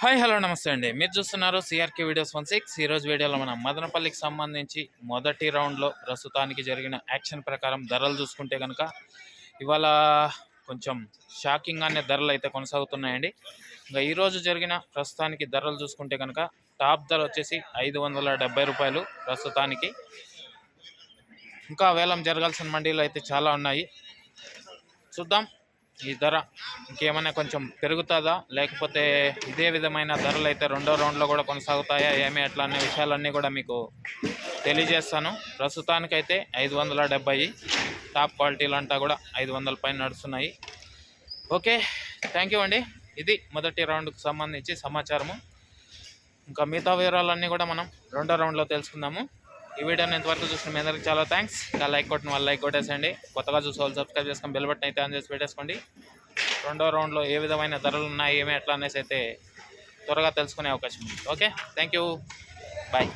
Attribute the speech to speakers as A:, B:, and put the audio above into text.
A: Hi hello నమస్తే అండి. మీరు చూస్తున్నారు సిఆర్కే వీడియోస్ 16. ఈరోజు వీడియోలో మనం మదనపల్లికి సంబంధించి మొదటి రౌండ్లో ప్రస్తుతానికి జరిగిన యాక్షన్ ప్రకారం ధరలు చూసుకుంటే కనుక ఇవాళ కొంచెం షాకింగ్గానే ధరలు అయితే కొనసాగుతున్నాయండి. ఇంకా ఈరోజు జరిగిన ప్రస్తుతానికి ధరలు చూసుకుంటే కనుక టాప్ ధర వచ్చేసి 570 రూపాయలు ప్రస్తుతానికి. ఇంకా వేలం జరగాల్సిన మండీలు అయితే చాలా ఉన్నాయి. చూద్దాం ఈ ధర ఇంకేమైనా కొంచెం పెరుగుతుందా, లేకపోతే ఇదే విధమైన ధరలు అయితే రెండో రౌండ్లో కూడా కొనసాగుతాయా ఏమి అట్లా అనే విషయాలన్నీ కూడా మీకు తెలియజేస్తాను. ప్రస్తుతానికైతే 570 టాప్ క్వాలిటీలు అంతా కూడా 500 పైన నడుస్తున్నాయి. ఓకే, థ్యాంక్ యూ అండి. ఇది మొదటి రౌండ్కి సంబంధించి సమాచారము. ఇంకా మిగతా వివరాలన్నీ కూడా మనం రెండో రౌండ్లో తెలుసుకుందాము. ఈ వీడియోని ఎంతవరకు చూసిన మీ అందరికీ చాలా థ్యాంక్స్. ఇంకా లైక్ కొట్టిన వాళ్ళు లైక్ కొట్టేసేయండి. కొత్తగా చూసే వాళ్ళు సబ్స్క్రైబ్ చేసుకొని బెల్ బటన్ అయితే ఆన్ చేసి పెట్టేసుకోండి. రెండో రౌండ్లో ఏ విధమైన ధరలు ఉన్నాయి ఏమి ఎట్లా అనేసి అయితే త్వరగా తెలుసుకునే అవకాశం ఉంది. Okay, thank you, bye.